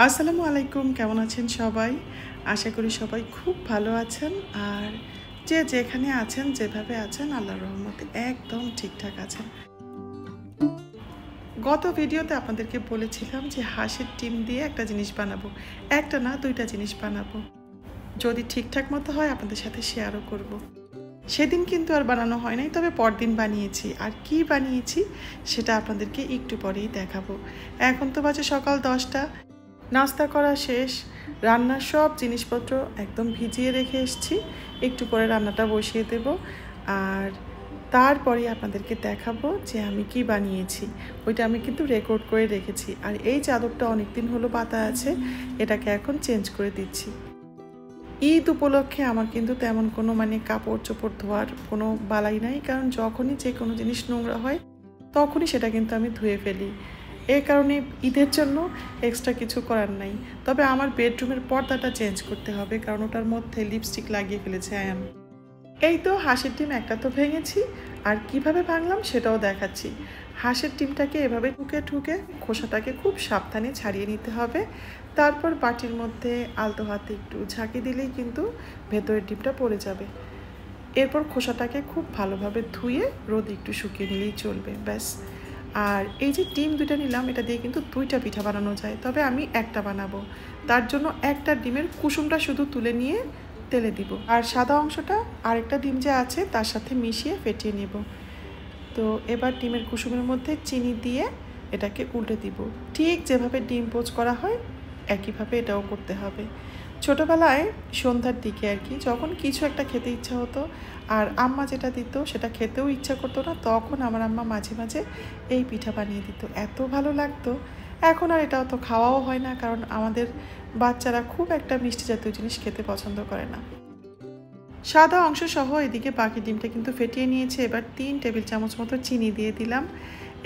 আসসালামু আলাইকুম, কেমন আছেন সবাই? আশা করি সবাই খুব ভালো আছেন। আর যে যেখানে আছেন, যেভাবে আছেন আল্লাহর রহমতে একদম ঠিকঠাক আছেন। গত ভিডিওতে আপনাদেরকে বলেছিলাম যে হাঁসের ডিম দিয়ে একটা জিনিস বানাবো। একটা না, ২টা জিনিস বানাবো। যদি ঠিকঠাক মতো হয় আপনাদের সাথে শেয়ারও করব। সেদিন কিন্তু আর বানানো হয় নাই, তবে পরদিন বানিয়েছি। আর কি বানিয়েছি সেটা আপনাদেরকে একটু পরেই দেখাবো। এখন তো বাজে সকাল 10টা। নাস্তা করা শেষ, রান্নার সব জিনিসপত্র একদম ভিজিয়ে রেখে এসেছি। একটু পরে রান্নাটা বসিয়ে দেব। আর তারপরে আপনাদেরকে দেখাবো যে আমি কি বানিয়েছি। ওইটা আমি কিন্তু রেকর্ড করে রেখেছি। আর এই চাদরটা অনেক দিন হলো পাতা আছে, এটাকে এখন চেঞ্জ করে দিচ্ছি। ঈদ উপলক্ষে আমার কিন্তু তেমন কোনো কাপড় চোপড় ধোয়ার কোনো বালাই নাই, কারণ যখনই যে কোনো জিনিস নোংরা হয় তখনই সেটা কিন্তু আমি ধুয়ে ফেলি। এই কারণে ঈদের জন্য এক্সট্রা কিছু করার নাই। তবে আমার বেডরুমের পর্দাটা চেঞ্জ করতে হবে, কারণ ওটার মধ্যে লিপস্টিক লাগিয়ে ফেলেছে আয়ান। এই তো হাঁসের ডিম একটা তো ভেঙেছি, আর কিভাবে ভাঙলাম সেটাও দেখাচ্ছি। হাঁসের ডিমটাকে এভাবে ঠুকে ঠুকে খোসাটাকে খুব সাবধানে ছাড়িয়ে নিতে হবে। তারপর বাটির মধ্যে আলতো হাতে একটু ঝাঁকি দিলেই কিন্তু ভেতরের ডিমটা পড়ে যাবে। এরপর খোসাটাকে খুব ভালোভাবে ধুয়ে রোদে একটু শুকিয়ে নিলেই চলবে, ব্যাস। আর এই যে ডিম 2টা নিলাম, এটা দিয়ে কিন্তু 2টা পিঠা বানানো যায়, তবে আমি একটা বানাবো। তার জন্য একটা ডিমের কুসুমটা শুধু তুলে নিয়ে তেলে দিব, আর সাদা অংশটা আরেকটা ডিম যে আছে তার সাথে মিশিয়ে ফেটিয়ে নেব। তো এবার ডিমের কুসুমের মধ্যে চিনি দিয়ে এটাকে উল্টে দিব। ঠিক যেভাবে ডিম পোচ করা হয় একইভাবে এটাও করতে হবে। ছোটোবেলায় সন্ধ্যার দিকে আর কি, যখন কিছু একটা খেতে ইচ্ছা হতো আর আম্মা যেটা দিত সেটা খেতেও ইচ্ছা করতো না, তখন আমার আম্মা মাঝে মাঝে এই পিঠা বানিয়ে দিত, এত ভালো লাগতো। এখন আর এটা অত খাওয়াও হয় না, কারণ আমাদের বাচ্চারা খুব একটা মিষ্টি জাতীয় জিনিস খেতে পছন্দ করে না। সাদা অংশ সহ এদিকে বাকি ডিমটা কিন্তু ফেটিয়ে নিয়েছে। এবার 3 টেবিল চামচ মতো চিনি দিয়ে দিলাম।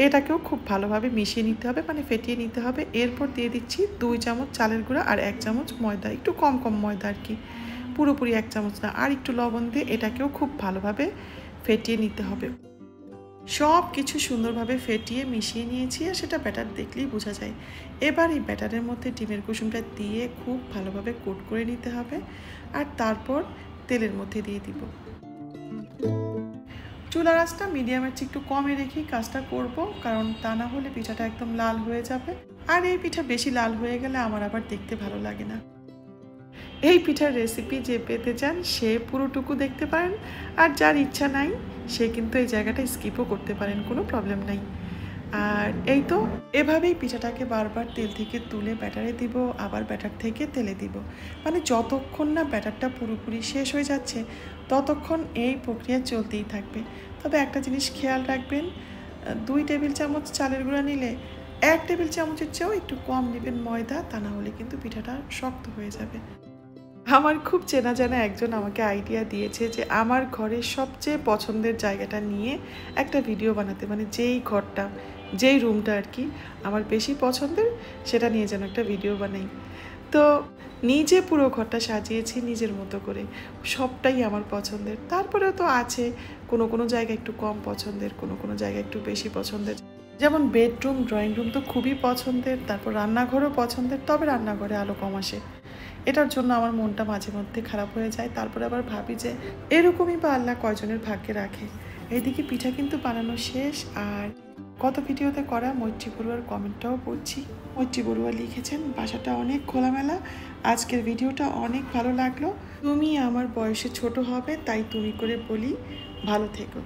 এটাকেও খুব ভালোভাবে মিশিয়ে নিতে হবে, ফেটিয়ে নিতে হবে। এরপর দিয়ে দিচ্ছি 2 চামচ চালের গুঁড়া আর 1 চামচ ময়দা, একটু কম কম ময়দা আর কি, পুরোপুরি 1 চামচ না। আর একটু লবণ দিয়ে এটাকেও খুব ভালোভাবে ফেটিয়ে নিতে হবে। সব কিছু সুন্দরভাবে ফেটিয়ে মিশিয়ে নিয়েছি, আর সেটা ব্যাটার দেখলেই বোঝা যায়। এবার এই ব্যাটারের মধ্যে ডিমের কুসুমটা দিয়ে খুব ভালোভাবে কোট করে নিতে হবে, আর তারপর তেলের মধ্যে দিয়ে দিব। চুলার আঁচটা মিডিয়ামের চেয়ে একটু কমে রেখেই কাজটা করব, কারণ তা না হলে পিঠাটা একদম লাল হয়ে যাবে। আর এই পিঠা বেশি লাল হয়ে গেলে আমার আবার দেখতে ভালো লাগে না। এই পিঠার রেসিপি যে পেতে চান সে পুরোটুকু দেখতে পারেন, আর যার ইচ্ছা নাই সে কিন্তু এই জায়গাটা স্কিপও করতে পারেন, কোনো প্রবলেম নাই। আর এই তো এভাবেই পিঠাটাকে বারবার তেল থেকে তুলে ব্যাটারে দিব, আবার ব্যাটার থেকে তেলে দিব। যতক্ষণ না ব্যাটারটা পুরোপুরি শেষ হয়ে যাচ্ছে ততক্ষণ এই প্রক্রিয়া চলতেই থাকবে। তবে একটা জিনিস খেয়াল রাখবেন, 2 টেবিল চামচ চালের গুঁড়া নিলে 1 টেবিল চামচের চেয়েও একটু কম নেবেন ময়দা, তা না হলে কিন্তু পিঠাটা শক্ত হয়ে যাবে। আমার খুব চেনা জানা একজন আমাকে আইডিয়া দিয়েছে যে আমার ঘরের সবচেয়ে পছন্দের জায়গাটা নিয়ে একটা ভিডিও বানাতে, যেই ঘরটা, যেই রুমটা আর কি আমার বেশি পছন্দের সেটা নিয়ে যেন একটা ভিডিও বানাই। তো নিজে পুরো ঘরটা সাজিয়েছি নিজের মতো করে, সবটাই আমার পছন্দের। তারপরেও তো আছে কোনো কোনো জায়গা একটু কম পছন্দের, কোনো কোনো জায়গা একটু বেশি পছন্দের। যেমন বেডরুম, ড্রয়িং রুম তো খুবই পছন্দের, তারপর রান্নাঘরও পছন্দের, তবে রান্নাঘরে আলো কম আসে, এটার জন্য আমার মনটা মাঝে মধ্যে খারাপ হয়ে যায়। তারপরে আবার ভাবি যে এরকমই বা আল্লাহ কয়জনের ভাগ্যে রাখে। এইদিকে পিঠা কিন্তু বানানো শেষ। আর গত ভিডিওতে করা মৈত্রী বড়ুয়ার কমেন্টটাও পড়ছি। মৈত্রী বড়ুয়া লিখেছেন, বাসাটা অনেক খোলামেলা, আজকের ভিডিওটা অনেক ভালো লাগলো, তুমি আমার বয়সে ছোট হবে তাই তুমি করে বলি, ভালো থেকো।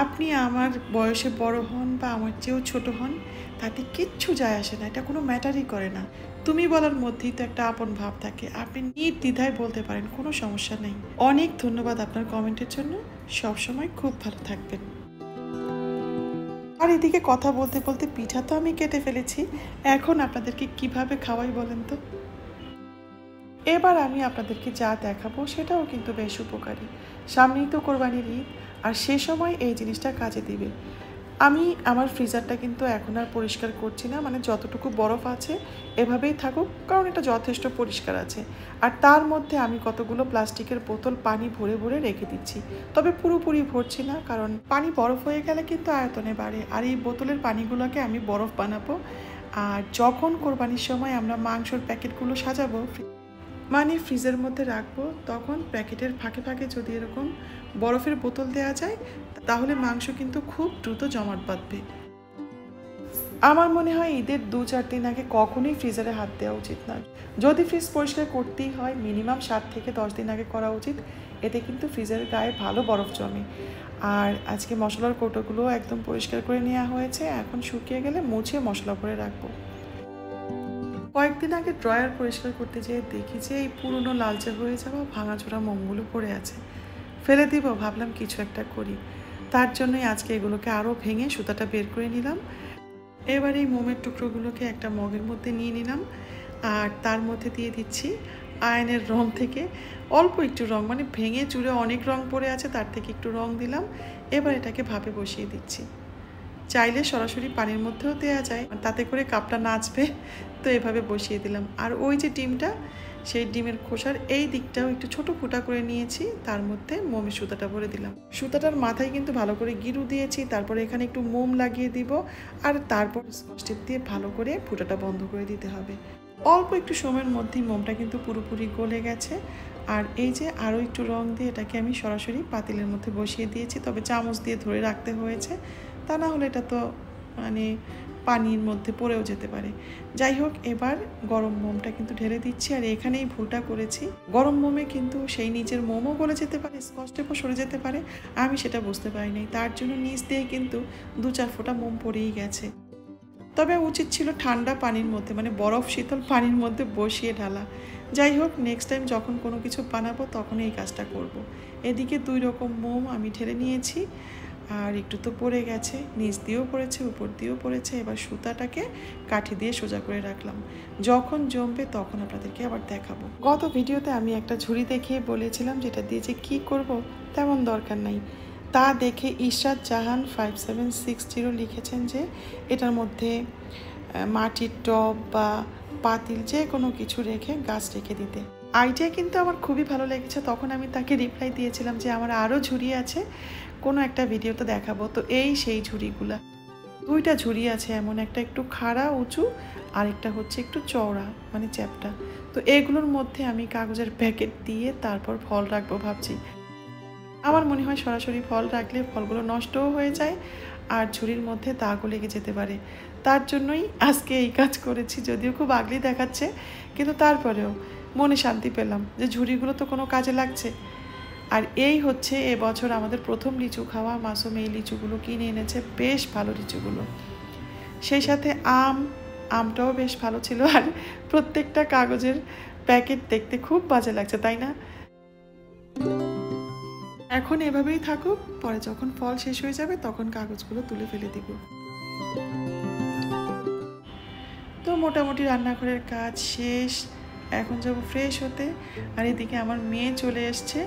আপনি আমার বয়সে বড় হন বা আমার চেয়েও ছোট হন, তাতে কিচ্ছু যায় আসে না, এটা কোনো ম্যাটারই করে না। তুমি বলার মধ্যেই তো একটা আপন ভাব থাকে, আপনি নির্দ্বিধায় বলতে পারেন, কোনো সমস্যা নেই। অনেক ধন্যবাদ আপনার কমেন্টের জন্য, সবসময় খুব ভালো থাকবেন। আর এদিকে কথা বলতে বলতে পিঠা তো আমি কেটে ফেলেছি, এখন আপনাদেরকে কিভাবে খাওয়াই বলেন তো। এবার আমি আপনাদেরকে যা দেখাবো সেটাও কিন্তু বেশ উপকারী। সামনেই তো কোরবানির ঈদ, আর সে সময় এই জিনিসটা কাজে দিবে। আমি আমার ফ্রিজারটা কিন্তু এখন আর পরিষ্কার করছি না, যতটুকু বরফ আছে এভাবেই থাকুক, কারণ এটা যথেষ্ট পরিষ্কার আছে। আর তার মধ্যে আমি কতগুলো প্লাস্টিকের বোতল পানি ভরে ভরে রেখে দিচ্ছি, তবে পুরোপুরি ভরছি না, কারণ পানি বরফ হয়ে গেলে কিন্তু আয়তনে বাড়ে। আর এই বোতলের পানিগুলোকে আমি বরফ বানাবো, আর যখন কোরবানির সময় আমরা মাংসর প্যাকেটগুলো সাজাবো মানে ফ্রিজের মধ্যে রাখবো, তখন প্যাকেটের ফাঁকে ফাঁকে যদি এরকম বরফের বোতল দেওয়া যায় তাহলে মাংস কিন্তু খুব দ্রুত জমাট বাঁধবে। আমার মনে হয় ঈদের 2-4 দিন আগে কখনোই ফ্রিজারে হাত দেওয়া উচিত না। যদি ফ্রিজ পরিষ্কার করতেই হয় মিনিমাম 7 থেকে 10 দিন আগে করা উচিত, এতে কিন্তু ফ্রিজের গায়ে ভালো বরফ জমে। আর আজকে মশলার কৌটোগুলো একদম পরিষ্কার করে নেওয়া হয়েছে, এখন শুকিয়ে গেলে মুছে মশলা ভরে রাখবো। কয়েকদিন আগে ড্রয়ার পরিষ্কার করতে যেয়ে দেখি যে এই পুরনো লালচে হয়ে যাওয়া ভাঙাচোরা মোমগুলো পড়ে আছে, ফেলে দিব, ভাবলাম কিছু একটা করি। তার জন্যই আজকে এগুলোকে আরও ভেঙে সুতাটা বের করে নিলাম। এবার এই মোমের টুকরোগুলোকে একটা মগের মধ্যে নিয়ে নিলাম আর তার মধ্যে দিয়ে দিচ্ছি আয়নের রং থেকে অল্প একটু রং, মানে ভেঙে চুরে অনেক রং পড়ে আছে তার থেকে একটু রং দিলাম। এবার এটাকে ভাপে বসিয়ে দিচ্ছি। চাইলে সরাসরি পানির মধ্যেও দেওয়া যায়, তাতে করে কাপটা নাচবে, তো এভাবে বসিয়ে দিলাম। আর ওই যে ডিমটা, সেই ডিমের খোসার এই দিকটাও একটু ছোট ফুটা করে নিয়েছি, তার মধ্যে মোমের সুতাটা ভরে দিলাম। সুতাটার মাথায় কিন্তু ভালো করে গিরু দিয়েছি, তারপরে এখানে একটু মোম লাগিয়ে দিব আর তারপর স্কচ টেপ দিয়ে ভালো করে ফুটাটা বন্ধ করে দিতে হবে। অল্প একটু সময়ের মধ্যেই মোমটা কিন্তু পুরোপুরি গলে গেছে। আর এই যে আরও একটু রং দিয়ে এটাকে আমি সরাসরি পাতিলের মধ্যে বসিয়ে দিয়েছি, তবে চামচ দিয়ে ধরে রাখতে হয়েছে, তা না হলে এটা তো মানে পানির মধ্যে পড়েও যেতে পারে। যাই হোক, এবার গরম মোমটা কিন্তু ঢেলে দিচ্ছি। আর এখানেই ভুলটা করেছি, গরম মোমে কিন্তু সেই নিচের মোমও গলে যেতে পারে, স্কচ টেপও সরে যেতে পারে, আমি সেটা বুঝতে পারিনি। তার জন্য নিচ দিয়ে কিন্তু 2-4 ফোঁটা মোম পড়েই গেছে। তবে উচিত ছিল ঠান্ডা পানির মধ্যে, মানে বরফ শীতল পানির মধ্যে বসিয়ে ঢালা। যাই হোক, নেক্সট টাইম যখন কোনো কিছু বানাবো তখন এই কাজটা করব। এদিকে 2 রকম মোম আমি ঢেলে নিয়েছি, আর একটু তো পড়ে গেছে, নিচ দিয়েও পড়েছে, উপর দিয়েও পড়েছে। এবার সুতাটাকে কাঠি দিয়ে সোজা করে রাখলাম, যখন জমবে তখন আপনাদেরকে আবার দেখাবো। গত ভিডিওতে আমি একটা ঝুড়ি দেখিয়ে বলেছিলাম যেটা দিয়ে যে কী করবো তেমন দরকার নাই, তা দেখে ইশরাত জাহান 5760 লিখেছেন যে এটার মধ্যে মাটির টব বা পাতিল যে কোনো কিছু রেখে গাছ রেখে দিতে। আইডিয়া কিন্তু আমার খুবই ভালো লেগেছে। তখন আমি তাকে রিপ্লাই দিয়েছিলাম যে আমার আরও ঝুড়ি আছে, কোনো একটা ভিডিওতে দেখাবো। তো এই সেই ঝুড়িগুলা, 2টা ঝুড়ি আছে, এমন একটা একটু খাড়া উঁচু আর একটা হচ্ছে একটু চওড়া মানে চ্যাপটা। তো এগুলোর মধ্যে আমি কাগজের প্যাকেট দিয়ে তারপর ফল রাখবো ভাবছি। আমার মনে হয় সরাসরি ফল রাখলে ফলগুলো নষ্টও হয়ে যায় আর ঝুড়ির মধ্যে দাগও লেগে যেতে পারে। তার জন্যই আজকে এই কাজ করেছি, যদিও খুব আগলি দেখাচ্ছে, কিন্তু তারপরেও মনে শান্তি পেলাম যে ঝুড়িগুলো তো কোনো কাজে লাগছে। আর এই হচ্ছে এবছর আমাদের প্রথম লিচু খাওয়া। মাসুম এই লিচুগুলো কিনে এনেছে, বেশ ভালো লিচুগুলো। সেই সাথে আমটাও বেশ ভালো ছিল। আর প্রত্যেকটা কাগজের প্যাকেট দেখতে খুব বাজে লাগছে, তাই না? এখন এভাবেই থাকুক, পরে যখন ফল শেষ হয়ে যাবে তখন কাগজগুলো তুলে ফেলে দিব। তো মোটামুটি রান্নাঘরের কাজ শেষ, এখন যাব ফ্রেশ হতে। আর এদিকে আমার মেয়ে চলে এসছে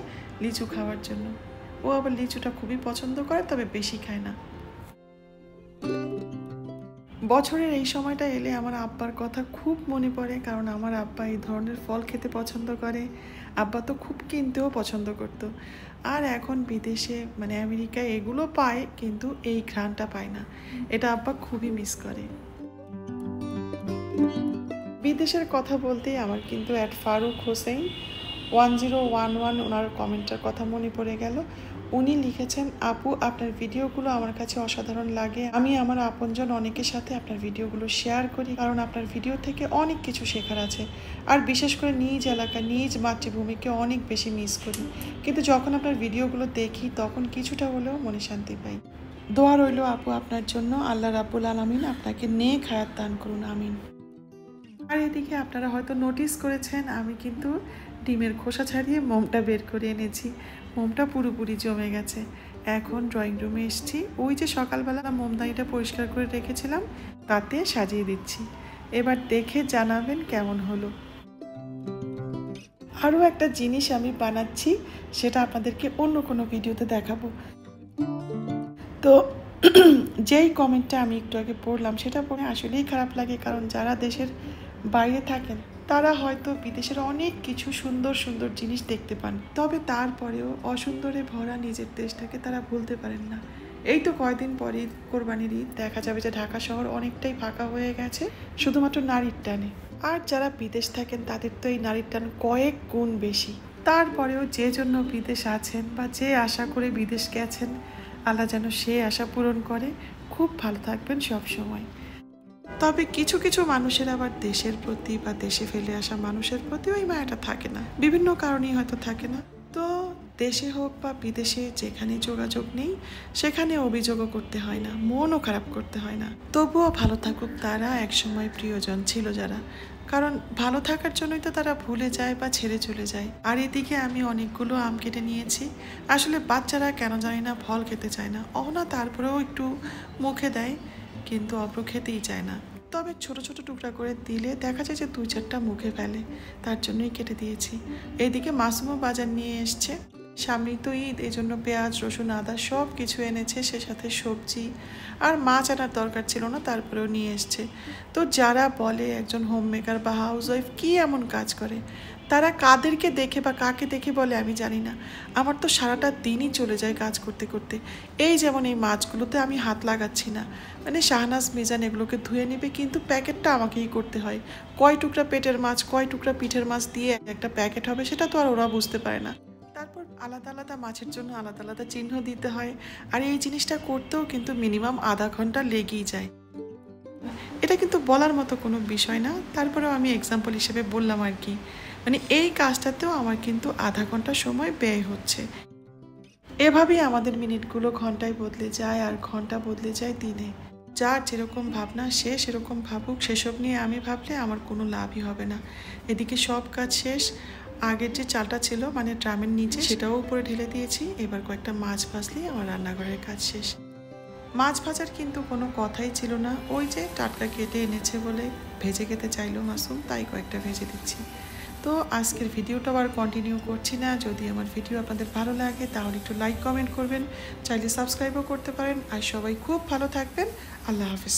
লিচু খাওয়ার জন্য। ও আবার লিচুটা খুবই পছন্দ করে, তবে বেশি খায় না। বছরের এই সময়টা এলে আমার আব্বার কথা খুব মনে পড়ে, কারণ আমার আব্বা এই ধরনের ফল খেতে পছন্দ করে। আব্বা তো খুব কিনতেও পছন্দ করতো। আর এখন বিদেশে মানে আমেরিকায় এগুলো পায়, কিন্তু এই ঘ্রাণটা পায় না। এটা আব্বা খুবই মিস করে। বিদেশের কথা বলতেই আমার কিন্তু ফারুক হোসেন 1011 ওনার কমেন্টের কথা মনে পড়ে গেল। উনি লিখেছেন, আপু আপনার ভিডিওগুলো আমার কাছে অসাধারণ লাগে। আমি আমার আপনজন অনেকের সাথে আপনার ভিডিওগুলো শেয়ার করি, কারণ আপনার ভিডিও থেকে অনেক কিছু শেখার আছে। আর বিশেষ করে নিজ এলাকা, নিজ মাতৃভূমিকে অনেক বেশি মিস করি, কিন্তু যখন আপনার ভিডিওগুলো দেখি তখন কিছুটা হলেও মনে শান্তি পাই। দোয়া রইল আপু আপনার জন্য, আল্লাহ রাব্বুল আলামিন আপনাকে নেক হায়াত দান করুন, আমিন। আর এদিকে আপনারা হয়তো নোটিস করেছেন আমি কিন্তু ডিমের খোসা ছাড়িয়ে মোমটা বের করে এনেছি। মোমটা পুরোপুরি জমে গেছে। এখন ড্রয়িং রুমে এসেছি, ওই যে সকালবেলা মোমদানিটা পরিষ্কার করে রেখেছিলাম তাতে সাজিয়ে দিচ্ছি। এবার দেখে জানাবেন কেমন হলো। আরও একটা জিনিস আমি বানাচ্ছি, সেটা আপনাদেরকে অন্য কোনো ভিডিওতে দেখাবো। তো যেই কমেন্টটা আমি একটু আগে পড়লাম সেটা পড়ে আসলেই খারাপ লাগে, কারণ যারা দেশের বাইরে থাকেন তারা হয়তো বিদেশের অনেক কিছু সুন্দর সুন্দর জিনিস দেখতে পান, তবে তারপরেও অসুন্দরে ভরা নিজের দেশটাকে তারা ভুলতে পারেন না। এই তো কয়দিন পরে কোরবানির ঈদ, দেখা যাবে যে ঢাকা শহর অনেকটাই ফাঁকা হয়ে গেছে শুধুমাত্র নারীর টানে। আর যারা বিদেশ থাকেন তাদের তো এই নারীর টান কয়েক গুণ বেশি। তারপরেও যে জন্য বিদেশ আছেন বা যে আশা করে বিদেশ গেছেন, আল্লাহ যেন সে আশা পূরণ করে। খুব ভালো থাকবেন সব সময়। তবে কিছু কিছু মানুষের আবার দেশের প্রতি বা দেশে ফেলে আসা মানুষের প্রতি ওই মায়াটা থাকে না, বিভিন্ন কারণেই হয়তো থাকে না। তো দেশে হোক বা বিদেশে যেখানে যোগাযোগ নেই সেখানে অভিযোগও করতে হয় না, মনও খারাপ করতে হয় না। তবুও ভালো থাকুক তারা, একসময় প্রিয়জন ছিল যারা, কারণ ভালো থাকার জন্যই তো তারা ভুলে যায় বা ছেড়ে চলে যায়। আর এদিকে আমি অনেকগুলো আম কেটে নিয়েছি। আসলে বাচ্চারা কেন জানি না ফল খেতে চায় না, অহনা তারপরেও একটু মুখে দেয়, কিন্তু অব্র খেতেই চায় না। তবে ছোট ছোট টুকরা করে দিলে দেখা যায় যে 2-4টা মুখে ফেলে, তার জন্যই কেটে দিয়েছি। এইদিকে মাসুমও বাজার নিয়ে এসছে, সামনেই তো ঈদ, এই জন্য পেঁয়াজ রসুন আদা সব কিছু এনেছে, সে সাথে সবজি আর মাছ আনার দরকার ছিল না, তারপরেও নিয়ে এসছে। তো যারা বলে একজন হোম মেকার বা হাউস ওয়াইফ কী এমন কাজ করে, তারা কাদেরকে দেখে বা কাকে দেখে বলে আমি জানি না। আমার তো সারাটা দিনই চলে যায় কাজ করতে করতে। এই যেমন এই মাছগুলোতে আমি হাত লাগাচ্ছি না, মানে শাহনাজ মিজান এগুলোকে ধুয়ে নেবে, কিন্তু প্যাকেটটা আমাকেই করতে হয়। কয় টুকরা পেটের মাছ, কয় টুকরা পিঠের মাছ দিয়ে একটা প্যাকেট হবে সেটা তো আর ওরা বুঝতে পারে না। তারপর আলাদা আলাদা মাছের জন্য আলাদা আলাদা চিহ্ন দিতে হয়। আর এই জিনিসটা করতেও কিন্তু মিনিমাম আধা ঘন্টা লেগেই যায়। এটা কিন্তু বলার মতো কোনো বিষয় না, তারপরেও আমি এক্সাম্পল হিসেবে বললাম আর কি। মানে এই কাজটাতেও আমার কিন্তু আধা ঘন্টা সময় ব্যয় হচ্ছে। এভাবেই আমাদের মিনিটগুলো ঘন্টায় বদলে যায় আর ঘন্টা বদলে যায় দিনে। যার যেরকম ভাবনা সে সেরকম ভাবুক, সেসব নিয়ে আমি ভাবলে আমার কোনো লাভই হবে না। এদিকে সব কাজ শেষ। আগের যে চালটা ছিল মানে ড্রামের নিচে, সেটাও উপরে ঢেলে দিয়েছি। এবার কয়েকটা মাছ ভাজলেই আমার রান্নাঘরের কাজ শেষ। মাছ ভাজার কিন্তু কোনো কথাই ছিল না, ওই যে টাটকা কেটে এনেছে বলে ভেজে খেতে চাইলো মাসুম, তাই কয়েকটা ভেজে দিচ্ছি। তো আজকের ভিডিওটা আর কন্টিনিউ করছি না। যদি আমার ভিডিও আপনাদের ভালো লাগে তাহলে একটু লাইক কমেন্ট করবেন, চাইলে সাবস্ক্রাইবও করতে পারেন। আর সবাই খুব ভালো থাকবেন। আল্লাহ হাফিজ।